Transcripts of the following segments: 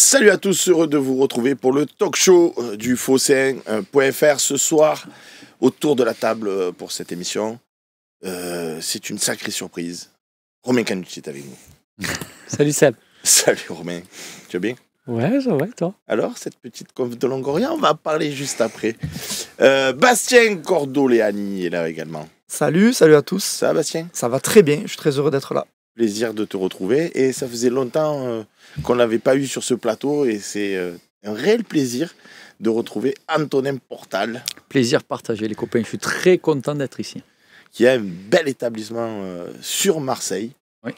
Salut à tous, heureux de vous retrouver pour le talk show du Phocéen.fr ce soir. Autour de la table pour cette émission, c'est une sacrée surprise. Romain Canucci est avec nous. Salut Seb. Salut Romain, tu vas bien? Ouais, ça va, toi? Alors, cette petite conf de Longoria, on va en parler juste après. Bastien Cordoleani est là également. Salut à tous. Ça va Bastien? Ça va très bien, je suis très heureux d'être là. Plaisir de te retrouver et ça faisait longtemps qu'on ne l'avait pas eu sur ce plateau et c'est un réel plaisir de retrouver Antonin Portal. Plaisir partagé les copains, je suis très content d'être ici. Qui a un bel établissement sur Marseille. Oui.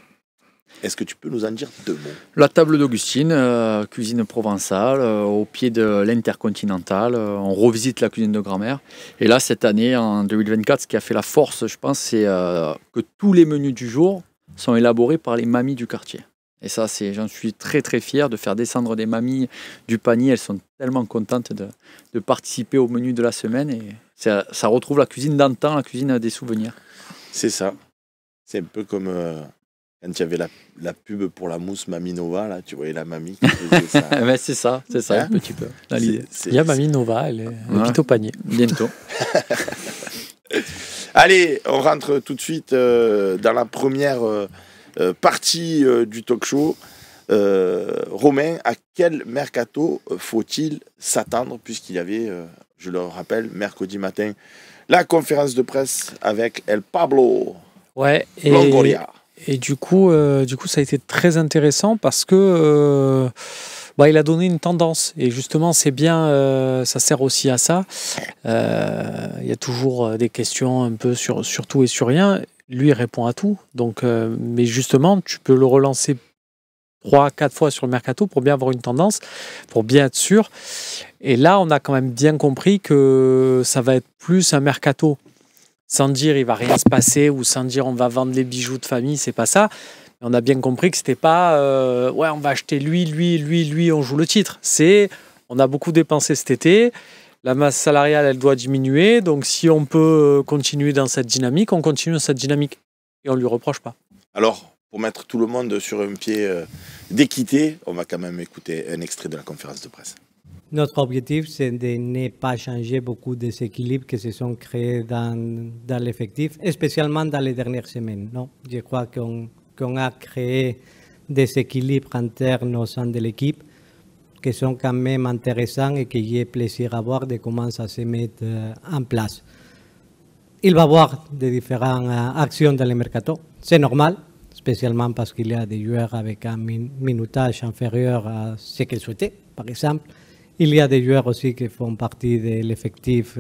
Est-ce que tu peux nous en dire deux mots? La table d'Augustine, cuisine provençale, au pied de l'Intercontinental. On revisite la cuisine de grand-mère. Et là, cette année, en 2024, ce qui a fait la force, je pense, c'est que tous les menus du jour sont élaborés par les mamies du quartier. Et ça, j'en suis très très fier de faire descendre des mamies du panier. Elles sont tellement contentes de participer au menu de la semaine. Et ça retrouve la cuisine d'antan, la cuisine des souvenirs. C'est ça. C'est un peu comme quand il y avait la pub pour la mousse Mamie Nova, là, tu voyais la mamie qui faisait ça. Mais c'est ça, hein? un petit peu. Il y a Mamie Nova, elle est au panier. Bientôt. Allez, on rentre tout de suite dans la première partie du talk show. Romain, à quel mercato faut-il s'attendre puisqu'il y avait, je le rappelle, mercredi matin, la conférence de presse avec El Pablo Longoria. Et du coup, ça a été très intéressant parce que il a donné une tendance. Et justement, c'est bien, ça sert aussi à ça. Il y a toujours des questions un peu sur tout et sur rien. Lui, il répond à tout. Donc, mais justement, tu peux le relancer 3-4 fois sur le mercato pour bien avoir une tendance, pour bien être sûr. Et là, on a quand même bien compris que ça va être plus un mercato. Sans dire il va rien se passer ou sans dire on va vendre les bijoux de famille, c'est pas ça. On a bien compris que c'était pas on va acheter lui, on joue le titre. C'est on a beaucoup dépensé cet été, la masse salariale elle doit diminuer, donc si on peut continuer dans cette dynamique, on continue dans cette dynamique et on lui reproche pas. Alors, pour mettre tout le monde sur un pied d'équité, on va quand même écouter un extrait de la conférence de presse. Notre objectif, c'est de ne pas changer beaucoup des équilibres qui se sont créés dans l'effectif, spécialement dans les dernières semaines. Non? Je crois qu'on a créé des équilibres internes au sein de l'équipe qui sont quand même intéressants et que j'ai plaisir à voir de comment ça se met en place. Il va y avoir des différentes actions dans le mercato. C'est normal, spécialement parce qu'il y a des joueurs avec un minutage inférieur à ce qu'ils souhaitaient, par exemple. Il y a des joueurs aussi qui font partie de l'effectif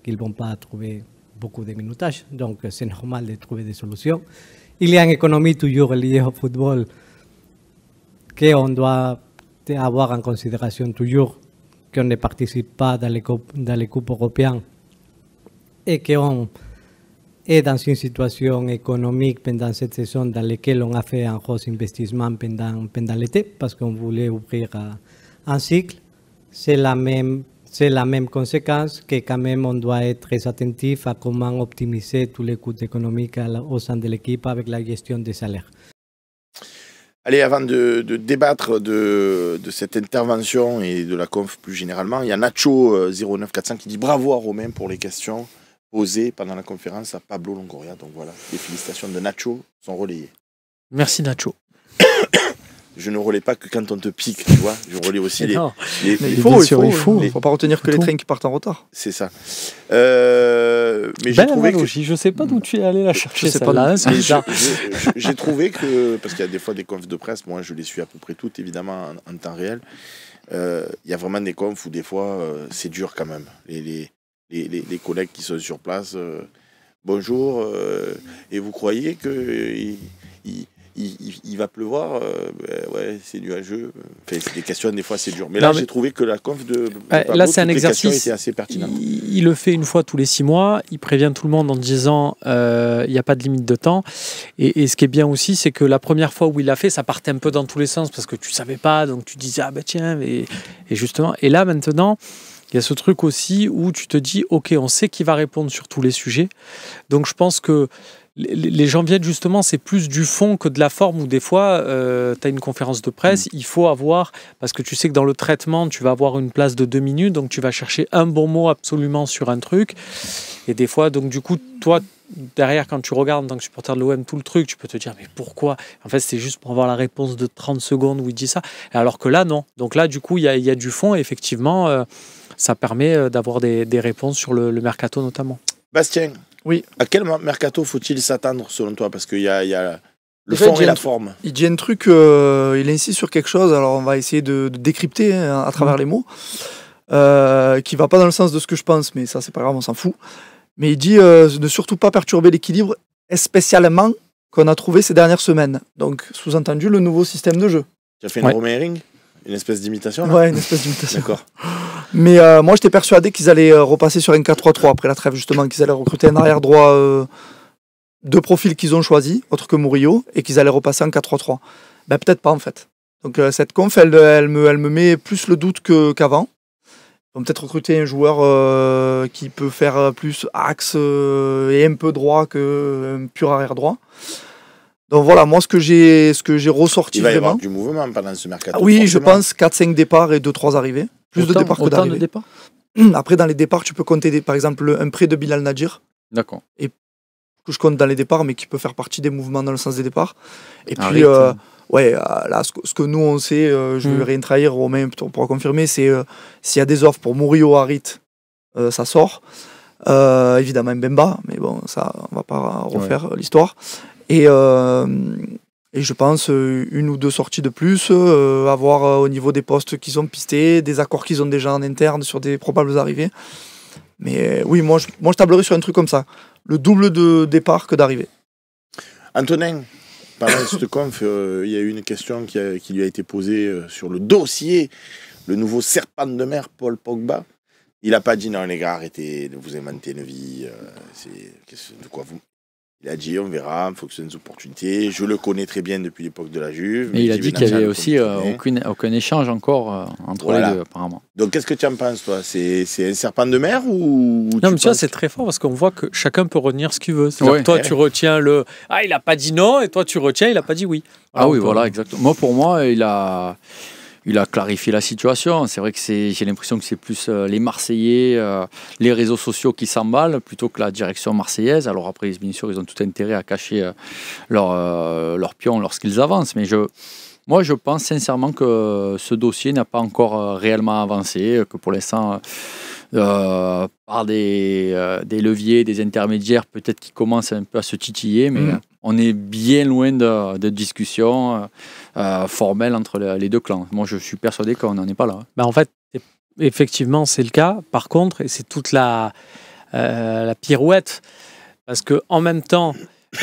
qui ne vont pas trouver beaucoup de minutage. Donc, c'est normal de trouver des solutions. Il y a une économie toujours liée au football qu'on doit avoir en considération toujours, qu'on ne participe pas dans les coupes européennes et qu'on est dans une situation économique pendant cette saison dans laquelle on a fait un gros investissement pendant l'été parce qu'on voulait ouvrir un cycle. C'est la même conséquence que quand même on doit être très attentif à comment optimiser tous les coûts économiques au sein de l'équipe avec la gestion des salaires. Allez, avant de débattre de cette intervention et de la conf plus généralement, il y a Nacho 0945 qui dit bravo à Romain pour les questions posées pendant la conférence à Pablo Longoria. Donc voilà, les félicitations de Nacho sont relayées. Merci Nacho. Je ne relaie pas que quand on te pique, tu vois. Je relaie aussi les il faut pas retenir que les trains qui partent en retard. C'est ça. Mais j'ai trouvé que... Je sais pas d'où tu es allé la chercher. J'ai trouvé que, parce qu'il y a des fois des confs de presse, moi je les suis à peu près toutes évidemment en temps réel. Il y a vraiment des confs où des fois c'est dur quand même. Les collègues qui sont sur place, bonjour, et vous croyez que il va pleuvoir, ouais, c'est nuageux. Enfin, c'est des questions, des fois, c'est dur. Mais là, j'ai trouvé que la conf de Pablo, là, c'est un exercice. Était assez pertinent. Il le fait une fois tous les 6 mois. Il prévient tout le monde en disant il n'y a pas de limite de temps. Et ce qui est bien aussi, c'est que la première fois où il l'a fait, ça partait un peu dans tous les sens parce que tu ne savais pas. Donc, tu disais, ah ben tiens. Et justement. Et là, maintenant, il y a ce truc aussi où tu te dis, OK, on sait qu'il va répondre sur tous les sujets. Donc, je pense que les gens viennent justement, c'est plus du fond que de la forme, où des fois, tu as une conférence de presse, il faut avoir, parce que tu sais que dans le traitement, tu vas avoir une place de 2 minutes, donc tu vas chercher un bon mot absolument sur un truc. Et des fois, donc du coup, toi, derrière, quand tu regardes en tant que supporter de l'OM tout le truc, tu peux te dire, mais pourquoi? En fait, c'est juste pour avoir la réponse de 30 secondes où il dit ça. Alors que là, non. Donc là, du coup, il y a du fond, et effectivement, ça permet d'avoir des réponses sur le mercato notamment. Bastien, oui. À quel mercato faut-il s'attendre selon toi? Parce qu'il y a le fond et la forme. Il dit un truc, il insiste sur quelque chose, alors on va essayer de décrypter à travers les mots, qui va pas dans le sens de ce que je pense, mais ça c'est pas grave, on s'en fout. Mais il dit de surtout pas perturber l'équilibre, spécialement qu'on a trouvé ces dernières semaines. Donc sous-entendu le nouveau système de jeu. Tu as fait une Romering? Une espèce d'imitation là? Ouais, une espèce d'imitation. D'accord. Mais moi, j'étais persuadé qu'ils allaient repasser sur un 4-3-3 après la trêve, justement, qu'ils allaient recruter un arrière droit de profil qu'ils ont choisi, autre que Murillo, et qu'ils allaient repasser en 4-3-3. Ben, peut-être pas, en fait. Donc, cette conf, elle me met plus le doute qu'avant. Ils vont peut-être recruter un joueur qui peut faire plus axe et un peu droit qu'un pur arrière droit. Donc voilà, moi ce que j'ai ressorti. Il va y avoir du mouvement pendant ce mercato. Oui, je pense 4-5 départs et 2-3 arrivées. Plus de départs que d'arrivées. De départs. Après, dans les départs, tu peux compter par exemple un prêt de Bilal Nadir. D'accord. Et que je compte dans les départs, mais qui peut faire partie des mouvements dans le sens des départs. Et puis, là, ce que nous on sait, je vais rien trahir, Romain pourra confirmer, c'est s'il y a des offres pour Murillo, Harit, ça sort. Évidemment Mbemba, mais bon, ça, on va pas refaire l'histoire. Et je pense une ou deux sorties de plus, avoir au niveau des postes qu'ils ont pistés, des accords qu'ils ont déjà en interne sur des probables arrivées. Mais oui, moi je tablerais sur un truc comme ça. Le double de départ que d'arrivée. Antonin, pendant cette conf, il y a eu une question qui lui a été posée sur le dossier, le nouveau serpent de mer, Paul Pogba. Il n'a pas dit non les gars, arrêtez de vous inventer une vie. De quoi vous... Il a dit on verra, il faut que ce soit des opportunités. Je le connais très bien depuis l'époque de la Juve. Mais il a dit qu'il n'y avait aussi aucun échange encore entre les deux apparemment. Donc qu'est-ce que tu en penses toi? C'est un serpent de mer ou non, mais tu vois, c'est très fort parce qu'on voit que chacun peut retenir ce qu'il veut. C'est-à-dire que toi tu retiens il n'a pas dit non, et toi tu retiens il n'a pas dit oui. Alors, oui, voilà, exactement. Pour moi, il a clarifié la situation. C'est vrai que j'ai l'impression que c'est plus les Marseillais, les réseaux sociaux qui s'emballent plutôt que la direction marseillaise. Alors après, bien sûr, ils ont tout intérêt à cacher leur pion lorsqu'ils avancent. Mais moi, je pense sincèrement que ce dossier n'a pas encore réellement avancé, que pour l'instant, par des leviers, des intermédiaires, peut-être qu'ils commencent un peu à se titiller, mais on est bien loin de discussions formelles entre les deux clans. Moi, je suis persuadé qu'on n'en est pas là. En fait, effectivement, c'est le cas. Par contre, et c'est toute la pirouette, parce qu'en même temps,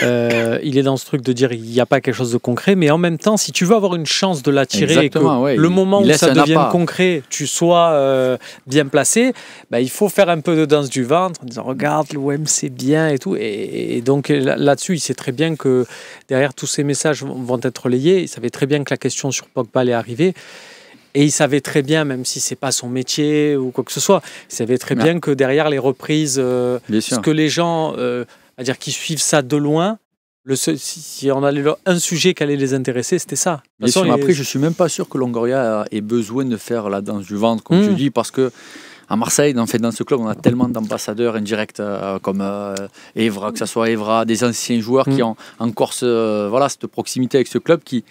il est dans ce truc de dire il n'y a pas quelque chose de concret, mais en même temps, si tu veux avoir une chance de l'attirer et que le moment où ça devienne concret, tu sois bien placé, il faut faire un peu de danse du ventre en disant regarde, l'OM c'est bien et tout. Et donc là-dessus, il sait très bien que derrière tous ces messages vont être relayés. Il savait très bien que la question sur Pogba allait arriver. Et il savait très bien, même si c'est pas son métier ou quoi que ce soit, il savait très bien que derrière les reprises, ce que les gens... c'est-à-dire qu'ils suivent ça de loin. Si on avait un sujet qui allait les intéresser, c'était ça. Bien sûr, mais après, je ne suis même pas sûr que Longoria ait besoin de faire la danse du ventre, comme tu dis, parce que à Marseille, dans ce club, on a tellement d'ambassadeurs indirects comme Evra, que ce soit Evra, des anciens joueurs qui ont encore cette proximité avec ce club qui,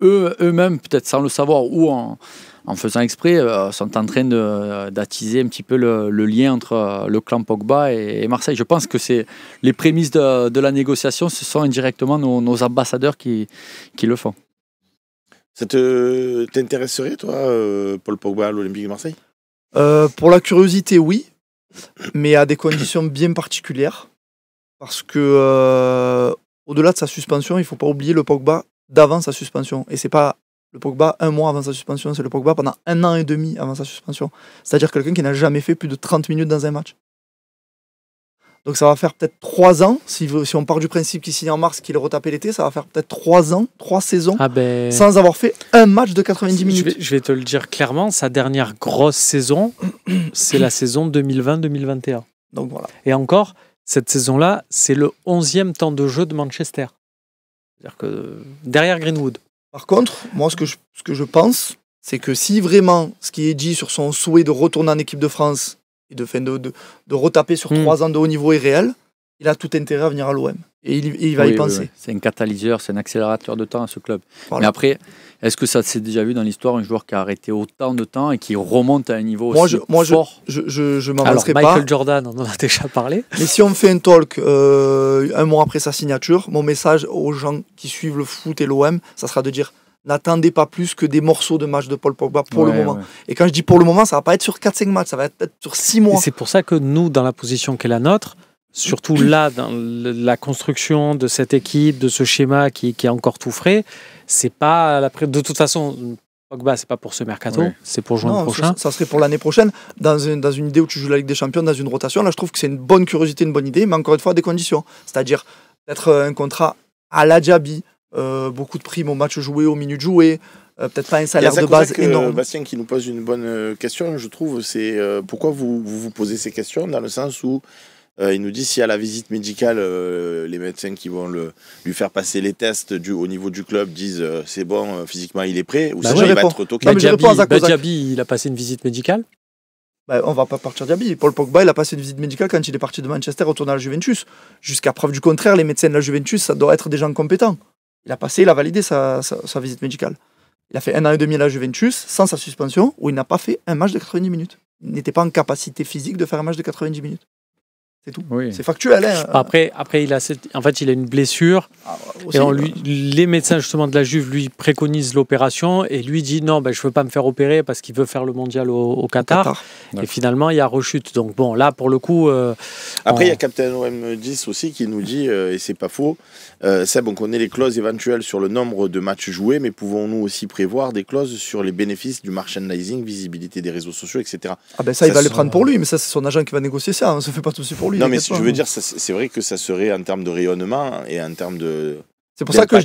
eux-mêmes, peut-être sans le savoir ou en faisant exprès, sont en train d'attiser un petit peu le lien entre le clan Pogba et Marseille. Je pense que c'est les prémices de la négociation, ce sont indirectement nos ambassadeurs qui le font. Ça t'intéresserait, toi, Paul Pogba à l'Olympique de Marseille? Pour la curiosité, oui, mais à des conditions bien particulières. Parce que au-delà de sa suspension, il ne faut pas oublier le Pogba d'avant sa suspension. Et c'est pas le Pogba un mois avant sa suspension, c'est le Pogba pendant 1 an et demi avant sa suspension. C'est-à-dire quelqu'un qui n'a jamais fait plus de 30 minutes dans un match. Donc ça va faire peut-être 3 ans, si on part du principe qu'il signe en mars, qu'il est retapé l'été, ça va faire peut-être 3 ans, 3 saisons, sans avoir fait un match de 90 minutes. Je vais te le dire clairement, sa dernière grosse saison, c'est la saison 2020-2021. Donc voilà. Et encore, cette saison-là, c'est le 11e temps de jeu de Manchester. C'est-à-dire que derrière Greenwood. Par contre, moi, ce que je pense, c'est que si vraiment ce qui est dit sur son souhait de retourner en équipe de France et de retaper sur 3 ans de haut niveau est réel, il a tout intérêt à venir à l'OM. Et il va y penser. Oui. C'est un catalyseur, c'est un accélérateur de temps à ce club. Voilà. Mais après, est-ce que ça s'est déjà vu dans l'histoire, un joueur qui a arrêté autant de temps et qui remonte à un niveau aussi fort? Je m'en Alors, pas. Michael Jordan, on en a déjà parlé. Mais si on fait un talk un mois après sa signature, mon message aux gens qui suivent le foot et l'OM, ça sera de dire n'attendez pas plus que des morceaux de match de Paul Pogba pour le moment. Ouais. Et quand je dis pour le moment, ça va pas être sur 4-5 matchs, ça va être sur 6 mois. Et c'est pour ça que nous, dans la position qu'est la nôtre, surtout là, dans la construction de cette équipe, de ce schéma qui est encore tout frais, c'est pas de toute façon, Pogba, c'est pas pour ce mercato, c'est pour juin prochain. Ça serait pour l'année prochaine, dans une idée où tu joues la Ligue des Champions, dans une rotation. Là, je trouve que c'est une bonne curiosité, une bonne idée, mais encore une fois, à des conditions. C'est-à-dire peut-être un contrat à la Diaby, beaucoup de primes au match joué, aux minutes jouées, peut-être pas un salaire de base énorme. Bastien qui nous pose une bonne question, je trouve, c'est pourquoi vous posez ces questions, dans le sens où il nous dit si à la visite médicale, les médecins qui vont lui faire passer les tests au niveau du club disent c'est bon, physiquement il est prêt, ou il va être toqué. Diaby, il a passé une visite médicale. On va pas partir Diaby. Paul Pogba, il a passé une visite médicale quand il est parti de Manchester, retourné à la Juventus. Jusqu'à preuve du contraire, les médecins de la Juventus, ça doit être des gens compétents. Il a validé sa visite médicale. Il a fait 1 an et demi à la Juventus, sans sa suspension, où il n'a pas fait un match de 90 minutes. Il n'était pas en capacité physique de faire un match de 90 minutes. C'est tout. Oui. C'est factuel. Hein. Après il a une blessure. Aussi, et les médecins justement de la Juve lui préconisent l'opération et lui dit non, je ne veux pas me faire opérer parce qu'il veut faire le mondial au Qatar. Et finalement, il y a rechute. Donc bon, là, pour le coup... Après, il y a Captain OM10 aussi qui nous dit, et c'est pas faux, Seb, on connaît les clauses éventuelles sur le nombre de matchs joués, mais pouvons-nous aussi prévoir des clauses sur les bénéfices du merchandising, visibilité des réseaux sociaux, etc. Ça, il va les prendre pour lui, mais ça, c'est son agent qui va négocier ça. On ne se fait pas tout de suite pour lui. Non, mais je veux dire, c'est vrai que ça serait en termes de rayonnement et en termes de... C'est pour ça que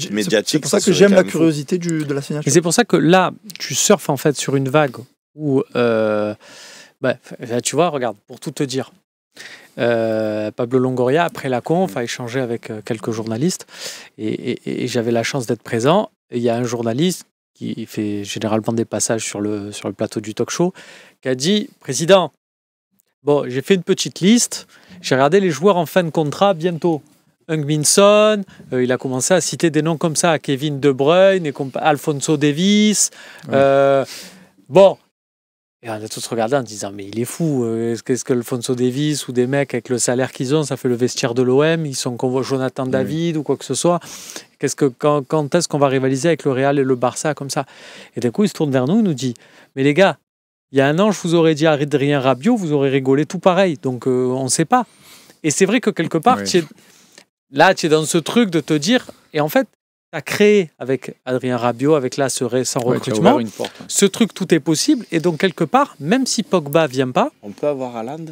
j'aime la curiosité de la signature. Et c'est pour ça que là, tu surfes en fait sur une vague où... tu vois, regarde, pour tout te dire... Pablo Longoria, après la conf, a échangé avec quelques journalistes et j'avais la chance d'être présent. Il y a un journaliste qui fait généralement des passages sur le plateau du talk show qui a dit « Président, bon, j'ai fait une petite liste, j'ai regardé les joueurs en fin de contrat bientôt. Heung-Min-Son, il a commencé à citer des noms comme ça, Kevin De Bruyne, et Alphonso Davies. Bon, et on a tous regardé en disant mais il est fou, qu'est-ce que Alphonso Davies ou des mecs avec le salaire qu'ils ont, ça fait le vestiaire de l'OM, ils sont comme Jonathan David ou quoi que ce soit. Quand est-ce qu'on va rivaliser avec le Real et le Barça comme ça? Et d'un coup il se tourne vers nous, il nous dit mais les gars, il y a un an je vous aurais dit Adrien Rabiot, vous aurez rigolé tout pareil, donc on ne sait pas. Et c'est vrai que quelque part tu es dans ce truc de te dire, et en fait tu as créé avec Adrien Rabiot, avec là ce récent recrutement, ce truc, tout est possible. Et donc, quelque part, même si Pogba ne vient pas... On peut avoir Haaland.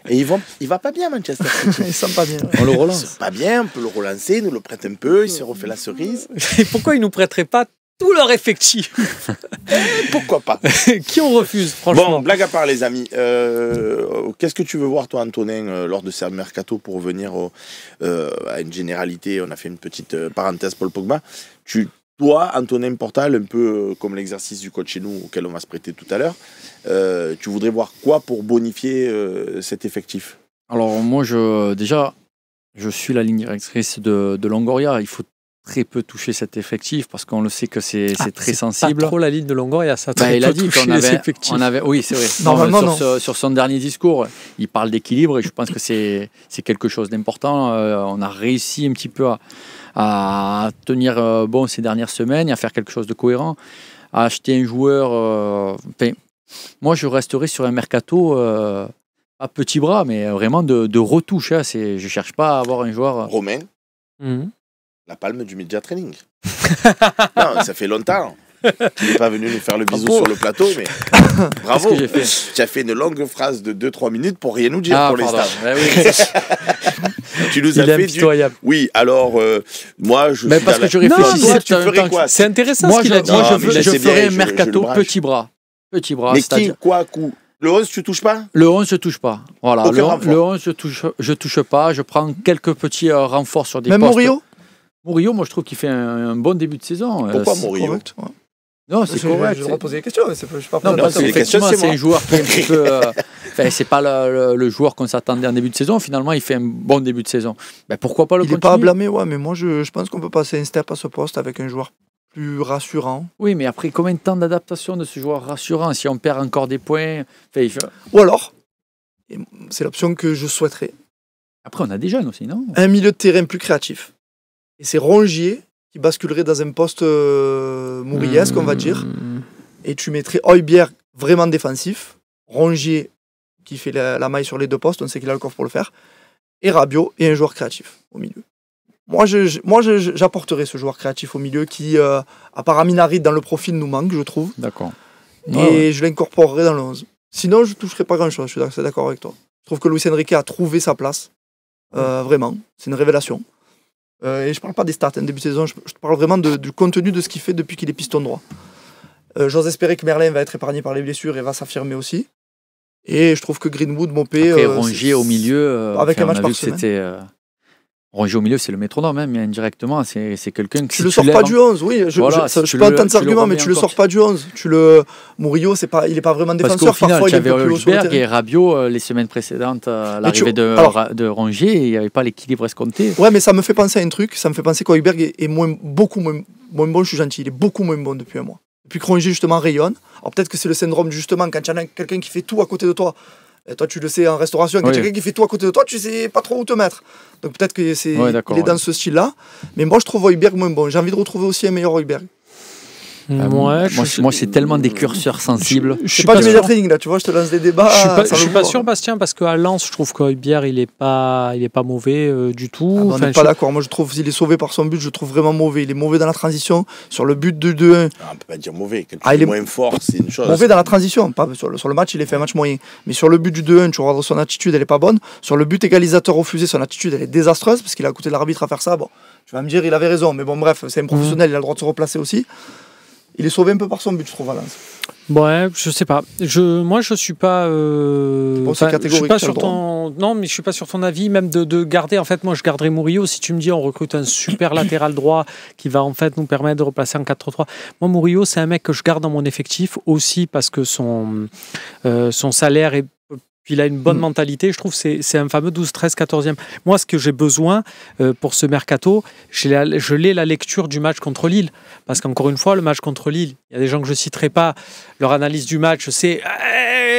Et il va pas bien, Manchester City. Il sent pas bien. On le relance. Il sent pas bien, on peut le relancer, nous le prête un peu, il se refait la cerise. Et pourquoi ils nous prêteraient pas tout leur effectif? Pourquoi pas? Qui on refuse, franchement? Bon, blague à part, les amis. Qu'est-ce que tu veux voir, toi, Antonin, lors de ce mercato, pour revenir à une généralité? On a fait une petite parenthèse Paul Pogba. Toi, Antonin Portal, un peu comme l'exercice du coach chez nous, auquel on va se prêter tout à l'heure, tu voudrais voir quoi pour bonifier cet effectif? Alors, moi, je suis la ligne directrice de Longoria. Il faut très peu toucher cet effectif parce qu'on le sait que c'est très sensible. Pas trop la ligne de Longoria, ça. Il a dit qu'on avait, oui, c'est vrai. Normalement, sur son dernier discours, il parle d'équilibre et je pense que c'est quelque chose d'important. On a réussi un petit peu à tenir bon ces dernières semaines et à faire quelque chose de cohérent, à acheter un joueur. Moi, je resterai sur un mercato à petits bras, mais vraiment de retouche. Hein. Je cherche pas à avoir un joueur. Romain. La palme du Media Training. Non, ça fait longtemps qu'il n'est pas venu nous faire le bisou sur le plateau, mais bravo. Qu'est-ce que j'ai fait? Tu as fait une longue phrase de 2-3 minutes pour rien nous dire pour les stars. Tu nous as fait impitoyable. Oui, alors moi je suis parce que je réfléchis. Tu ferais quoi? C'est intéressant ce qu'il a dit. Moi je ferais un mercato petit bras. Mais qui, quoi, coup? Le 11, tu touches pas? Le 11, je touche pas. Voilà, Aucun le renfort. 11, je touche pas. Je prends quelques petits renforts sur des Même postes. Murillo, Moi, je trouve qu'il fait un bon début de saison. Pourquoi C'est Murillo? correct. Ouais. Non, c'est correct. Je vais poser des questions, mais je suis pas Non, Non, parce c'est les questions, qu'effectivement, c'est c'est moi. un joueur qui est un petit peu. C'est pas le joueur qu'on s'attendait en début de saison. Finalement, il fait un bon début de saison. Ben, pourquoi pas le Il n'est continuer? pas à blâmer, ouais, mais moi je pense qu'on peut passer un step à ce poste avec un joueur plus rassurant. Oui, mais après, combien de temps d'adaptation de ce joueur rassurant si on perd encore des points? Ou alors, et c'est l'option que je souhaiterais, Après, on a des jeunes aussi, non? un milieu de terrain plus créatif. Et c'est Rongier qui basculerait dans un poste mourillesque, on va dire. Et tu mettrais Højbjerg vraiment défensif, Rongier qui fait la maille sur les deux postes, on sait qu'il a le coffre pour le faire, et Rabiot et un joueur créatif au milieu. Moi, j'apporterais ce joueur créatif au milieu qui, à part Aminarit dans le profil, nous manque, je trouve. D'accord. Et je l'incorporerai dans le 11. Sinon, je ne toucherai pas grand-chose, je suis d'accord avec toi. Je trouve que Luis Enrique a trouvé sa place. Vraiment, c'est une révélation. Et je ne parle pas des stats, en début de saison, je parle vraiment du contenu de ce qu'il fait depuis qu'il est piston droit. J'ose espérer que Merlin va être épargné par les blessures et va s'affirmer aussi. Et je trouve que Greenwood, Mopé... Après, Rongier au milieu... avec un match par semaine. semaine. Rongier au milieu, c'est le métronome, hein, mais indirectement, c'est quelqu'un qui... Tu le sors pas du 11, oui. Je peux entendre cet argument, mais tu le sors pas du 11. Murillo, il n'est pas vraiment défenseur. Parce qu'au final, parfois, tu avais Højbjerg et Rabiot les semaines précédentes, à l'arrivée de Rongier, il n'y avait pas l'équilibre escompté. Ouais, mais ça me fait penser à un truc. Ça me fait penser qu'Højbjerg est beaucoup moins bon, je suis gentil. Il est beaucoup moins bon depuis un mois. Depuis que Rongier, justement, rayonne. Alors peut-être que c'est le syndrome, justement, quand il y en a quelqu'un qui fait tout à côté de toi. Et toi, tu le sais en restauration, quand il y a quelqu'un qui fait tout à côté de toi, tu sais pas trop où te mettre. Donc peut-être qu'il est dans ce style-là. Mais moi, je trouve Højbjerg moins bon. J'ai envie de retrouver aussi un meilleur Højbjerg. Moi, c'est tellement des curseurs sensibles. Je suis pas du média training là, tu vois, je te lance des débats. Je suis pas sûr, Bastien, parce qu'à Lens, je trouve que Højbjerg, il est pas mauvais du tout. On n'est pas d'accord. Moi, je trouve qu'il est sauvé par son but. Je le trouve vraiment mauvais. Il est mauvais dans la transition. Sur le but de 2-1. On peut pas dire mauvais. Quand tu es moins fort, c'est une chose. Mauvais dans la transition. Pas sur le match, il a fait un match moyen. Mais sur le but du 2-1, tu regardes son attitude, elle est pas bonne. Sur le but égalisateur refusé, son attitude, elle est désastreuse parce qu'il a coûté l'arbitre à faire ça. Bon, tu vas me dire, il avait raison. Mais bon, bref, c'est un professionnel. Il a le droit de se replacer aussi. Il est sauvé un peu par son but, je trouve, à Lens. Ouais, je sais pas. Moi, je suis pas. Je suis pas sur ton. Non, mais je suis pas sur ton avis, même de garder. En fait, moi, je garderais Murillo. Si tu me dis, on recrute un super latéral droit qui va en fait nous permettre de replacer en 4-3-3. Moi, Murillo, c'est un mec que je garde dans mon effectif aussi parce que son salaire est. Puis il a une bonne mentalité, je trouve que c'est un fameux 12, 13, 14e. Moi, ce que j'ai besoin pour ce mercato, je l'ai la lecture du match contre Lille. Parce qu'encore une fois, le match contre Lille, il y a des gens que je ne citerai pas, leur analyse du match, c'est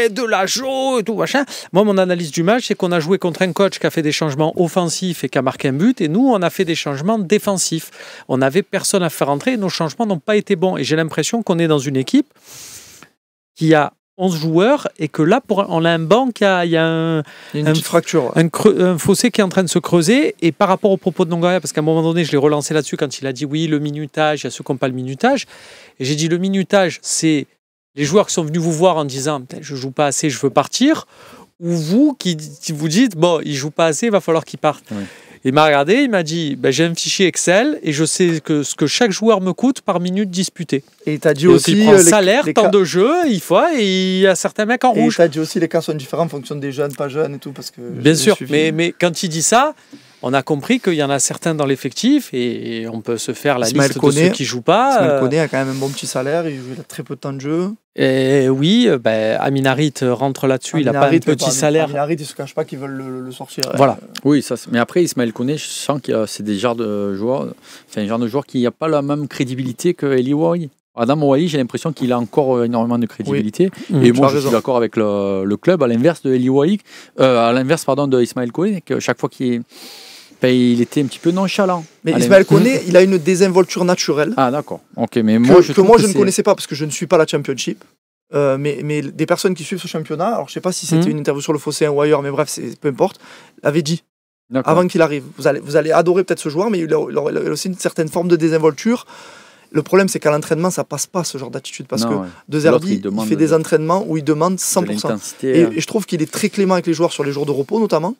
de la jaune et tout, machin. Moi, mon analyse du match, c'est qu'on a joué contre un coach qui a fait des changements offensifs et qui a marqué un but, et nous, on a fait des changements défensifs. On n'avait personne à faire entrer, et nos changements n'ont pas été bons. Et j'ai l'impression qu'on est dans une équipe qui a 11 joueurs et que là, on a un banc il y a une petite fracture. Un fossé qui est en train de se creuser. Et par rapport au propos de Longoria, parce qu'à un moment donné, je l'ai relancé là-dessus quand il a dit oui, le minutage, il y a ceux qui n'ont pas le minutage. Et j'ai dit le minutage, c'est les joueurs qui sont venus vous voir en disant je ne joue pas assez, je veux partir. Ou vous qui vous dites bon, il ne joue pas assez, il va falloir qu'il parte. Oui. Il m'a regardé, il m'a dit j'ai un fichier Excel et je sais ce que chaque joueur me coûte par minute disputée. Et tu as dit aussi. Il prend salaire, temps de jeu, il y a certains mecs en rouge. Et tu as dit aussi les cas sont différents en fonction des jeunes, pas jeunes et tout. Parce que bien sûr, mais quand il dit ça, on a compris qu'il y en a certains dans l'effectif et on peut se faire la liste de ceux qui ne jouent pas. Ismaël Koné a quand même un bon petit salaire, il a très peu de temps de jeu. Et oui, Aminarit rentre là-dessus, il n'a pas un petit salaire. Aminarit, il ne se cache pas qu'ils veulent le sortir. Voilà. Oui, mais après, Ismaël Koné, je sens que c'est des genres de joueurs, qui n'a pas la même crédibilité que Eli Wahi. Adam Wahi, j'ai l'impression qu'il a encore énormément de crédibilité. Oui. Et moi, je suis d'accord avec le club, à l'inverse de Eli Wahi, de Ismaël Koné, que chaque fois qu'il était un petit peu nonchalant. Mais Ismaël Koné, il a une désinvolture naturelle. Ah d'accord. Ok, mais moi je ne connaissais pas parce que je ne suis pas la Championship. Mais des personnes qui suivent ce championnat, alors je ne sais pas si c'était une interview sur le Fossé ou ailleurs, mais bref, peu importe, l'avaient dit avant qu'il arrive. Vous allez adorer peut-être ce joueur, mais il a aussi une certaine forme de désinvolture. Le problème, c'est qu'à l'entraînement, ça passe pas ce genre d'attitude parce que De Zerbi, il fait des entraînements où il demande 100%. Et je trouve qu'il est très clément avec les joueurs sur les jours de repos notamment.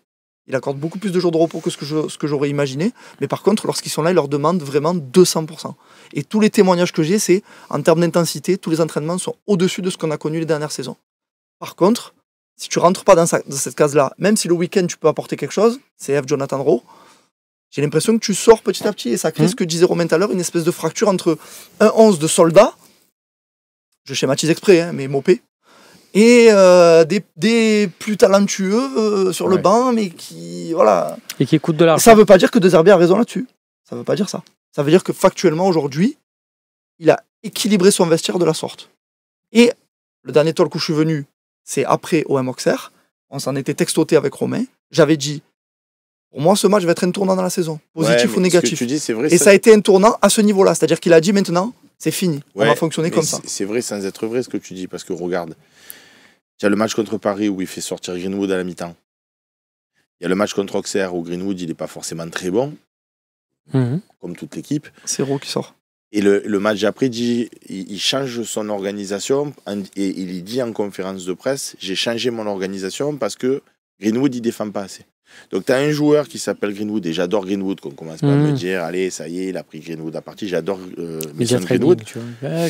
Il accorde beaucoup plus de jours de repos que ce que j'aurais imaginé. Mais par contre, lorsqu'ils sont là, il leur demande vraiment 200%. Et tous les témoignages que j'ai, c'est en termes d'intensité, tous les entraînements sont au-dessus de ce qu'on a connu les dernières saisons. Par contre, si tu rentres pas dans cette case-là, même si le week-end tu peux apporter quelque chose, CF Jonathan Rowe, j'ai l'impression que tu sors petit à petit et ça crée ce que disait Romain tout à l'heure, une espèce de fracture entre un 11 de soldats, je schématise exprès, hein, mais mopé, et des plus talentueux sur le banc, mais qui, voilà. Et qui écoutent de l'argent. Ça veut pas dire que De Zerbi a raison là-dessus. Ça veut pas dire ça. Ça veut dire que factuellement, aujourd'hui, il a équilibré son vestiaire de la sorte. Et le dernier talk où je suis venu, c'est après OM Auxerre. On s'en était textoté avec Romain. J'avais dit, pour moi, ce match va être un tournant dans la saison, positif ou négatif. Ce que tu dis, c'est vrai, et ça a été un tournant à ce niveau-là. C'est-à-dire qu'il a dit maintenant, c'est fini. On va fonctionner comme ça. C'est vrai sans être vrai ce que tu dis, parce que regarde, il y a le match contre Paris où il fait sortir Greenwood à la mi-temps. Il y a le match contre Auxerre où Greenwood, il n'est pas forcément très bon, comme toute l'équipe. C'est Rowe qui sort. Et le match après, il change son organisation et il dit en conférence de presse, j'ai changé mon organisation parce que Greenwood, il ne défend pas assez. Donc tu as un joueur qui s'appelle Greenwood, et j'adore Greenwood, qu'on commence pas à me dire, allez, ça y est, il a pris Greenwood à partie, j'adore Mason Greenwood. Ouais,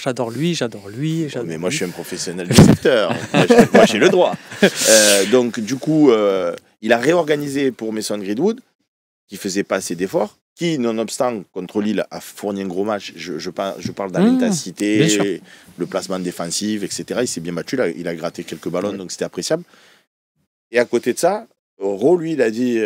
j'adore lui. Mais moi, je suis un professionnel du secteur, moi j'ai le droit. Donc du coup, il a réorganisé pour Mason Greenwood, qui faisait pas assez d'efforts, qui, nonobstant, contre Lille, a fourni un gros match. Je parle dans l'intensité, le placement défensif, etc. Il s'est bien battu, il a gratté quelques ballons, donc c'était appréciable. Et à côté de ça, Rowe, lui, il a dit...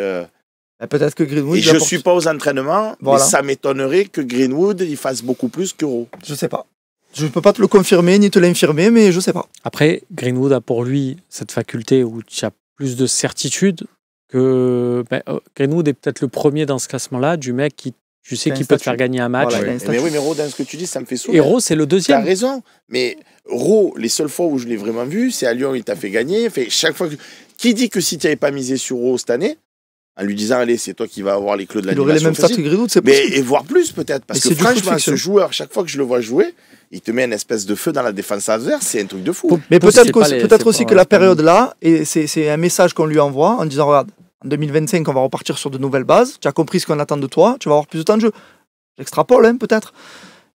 peut-être que Greenwood... Et je ne suis pas aux entraînements, mais ça m'étonnerait que Greenwood il fasse beaucoup plus que Rowe. Je sais pas. Je ne peux pas te le confirmer ni te l'infirmer, mais je sais pas. Après, Greenwood a pour lui cette faculté où tu as plus de certitude que Greenwood est peut-être le premier dans ce classement-là du mec qui tu sais qu'il peut te faire gagner un match. Voilà, mais oui, mais Rowe, dans ce que tu dis, ça me fait sourire. Et Rowe, c'est le deuxième. Tu as raison, mais Rowe, les seules fois où je l'ai vraiment vu, c'est à Lyon, il t'a fait gagner. Chaque fois que... Qui dit que si tu n'avais pas misé sur Rowe cette année, en lui disant, allez, c'est toi qui vas avoir les clés de l'animation, il aurait les mêmes stats que Greenwood, c'est possible. Et voire plus peut-être, parce que franchement, ce joueur, chaque fois que je le vois jouer, il te met une espèce de feu dans la défense adverse, c'est un truc de fou. Mais peut-être aussi que la période là, et c'est un message qu'on lui envoie en disant, regarde, en 2025, on va repartir sur de nouvelles bases, tu as compris ce qu'on attend de toi, tu vas avoir plus de temps de jeu. J'extrapole, hein, peut-être.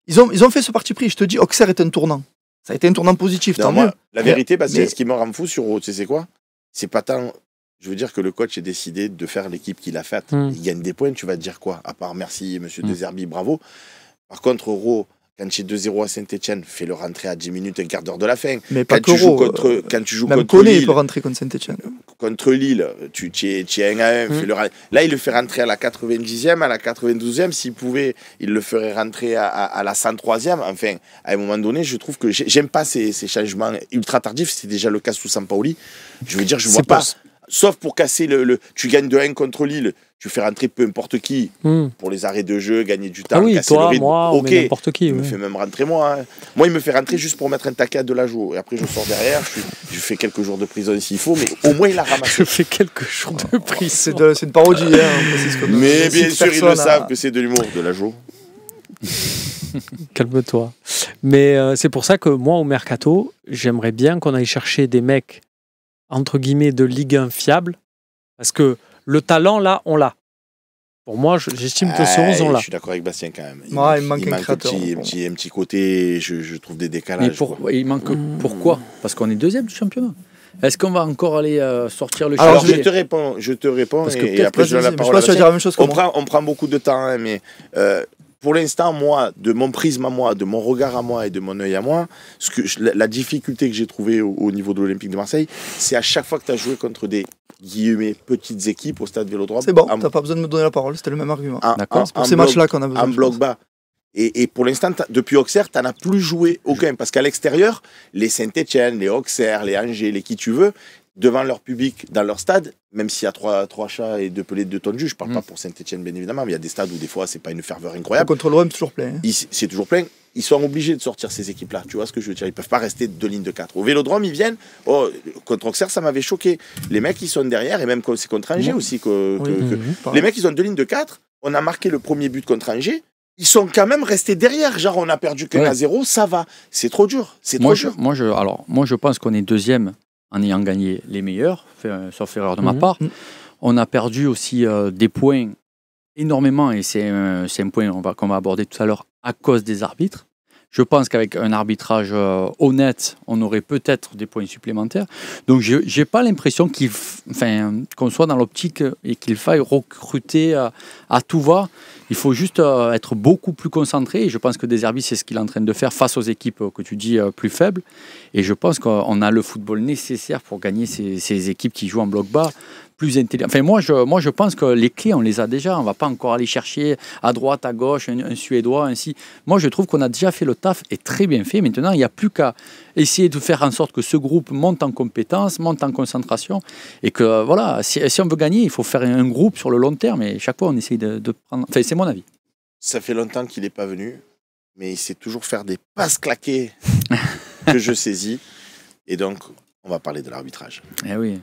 Ils ont fait ce parti pris, je te dis, Auxerre est un tournant. Ça a été un tournant positif, tant mieux. La vérité, ce qui me rend fou sur Rowe, tu sais c'est quoi? C'est pas tant... Je veux dire que le coach ait décidé de faire l'équipe qu'il a faite. Il gagne des points, tu vas te dire quoi? À part merci, monsieur De Zerbi, bravo. Par contre, Rowe, quand tu es 2-0 à Saint-Etienne, fais-le rentrer à 10 minutes, un quart d'heure de la fin. Mais pas que Rowe. Quand tu joues même contre Lille, il peut rentrer contre Saint-Etienne. Contre Lille, tu es 1-1, là il le fait rentrer à la 90e, à la 92e, s'il pouvait, il le ferait rentrer à la 103e. Enfin, à un moment donné, je trouve que j'aime pas ces changements ultra tardifs, c'est déjà le cas sous Sampaoli. Je veux dire, je vois pas... Sauf pour casser tu gagnes 2-1 contre Lille, tu fais rentrer peu importe qui pour les arrets de jeu, gagner du temps, casser toi, le rythme. moi, ok, n'importe qui. Il me fait même rentrer moi. Hein. Moi, il me fait rentrer juste pour mettre un taquet à de la joue. Et après, je sors derrière, je fais quelques jours de prison s'il faut, mais au moins, il a ramassé. Je fais quelques jours de prison. C'est une parodie. Hein, mais bien sûr, ils le savent que c'est de l'humour, de la joue. Calme-toi. Mais c'est pour ça que moi, au Mercato, j'aimerais bien qu'on aille chercher des mecs entre guillemets de Ligue 1 fiable, parce que le talent là on l'a. Pour moi j'estime que ce 11 on l'a. Je suis d'accord avec Bastien quand même. Il manque un créateur. Un petit côté, je trouve des décalages. Il manque pourquoi? Parce qu'on est deuxième du championnat. Est-ce qu'on va encore aller sortir le Alors je te réponds parce que et après je donne la parole. On prend beaucoup de temps, hein, mais pour l'instant, moi, de mon prisme à moi, de mon regard à moi et de mon œil à moi, la difficulté que j'ai trouvée au niveau de l'Olympique de Marseille, c'est à chaque fois que tu as joué contre des petites équipes au stade Vélodrome. C'est bon, tu n'as pas besoin de me donner la parole, c'était le même argument. C'est pour ces matchs-là qu'on a besoin. En bloc bas. Et pour l'instant, depuis Auxerre, tu n'en as plus joué aucun. Parce qu'à l'extérieur, les Saint-Etienne, les Auxerre, les Angers, les qui tu veux, devant leur public, dans leur stade, même s'il y a trois chats et 2 pelés de 2 tonnes de jus, je ne parle pas pour Saint-Etienne bien évidemment, mais il y a des stades où des fois c'est pas une ferveur incroyable. Contre l'OM, c'est toujours plein. C'est toujours plein. Ils sont obligés de sortir ces équipes-là, tu vois ce que je veux dire. Ils ne peuvent pas rester 2 lignes de 4. Au Vélodrome, ils viennent. Contre Auxerre, ça m'avait choqué. Les mecs, ils sont derrière, et même c'est contre Angers aussi. Les mecs, ils ont 2 lignes de 4. On a marqué le premier but contre Angers. Ils sont quand même restés derrière. Genre, on a perdu qu'un à 0, ça va. C'est trop dur. Moi, je pense qu'on est deuxième en ayant gagné les meilleurs, sauf erreur de ma part. On a perdu aussi des points énormément, et c'est un point qu'on va aborder tout à l'heure, à cause des arbitres. Je pense qu'avec un arbitrage honnête, on aurait peut-être des points supplémentaires. Donc, je n'ai pas l'impression qu'on soit dans l'optique et qu'il faille recruter à tout va. Il faut juste être beaucoup plus concentré. Et je pense que De Zerbi, c'est ce qu'il est en train de faire face aux équipes que tu dis plus faibles. Et je pense qu'on a le football nécessaire pour gagner ces équipes qui jouent en bloc bas. Plus intelligent. Enfin, moi, je pense que les clés, on les a déjà. On ne va pas encore aller chercher à droite, à gauche, un Suédois, ainsi. Moi, je trouve qu'on a déjà fait le taf et très bien fait. Maintenant, il n'y a plus qu'à essayer de faire en sorte que ce groupe monte en compétence, monte en concentration. Et que, voilà, si on veut gagner, il faut faire un groupe sur le long terme. Et chaque fois, on essaye de prendre... Enfin, c'est mon avis. Ça fait longtemps qu'il n'est pas venu, mais il sait toujours faire des passes claquées que je saisis. Et donc, on va parler de l'arbitrage. Eh oui.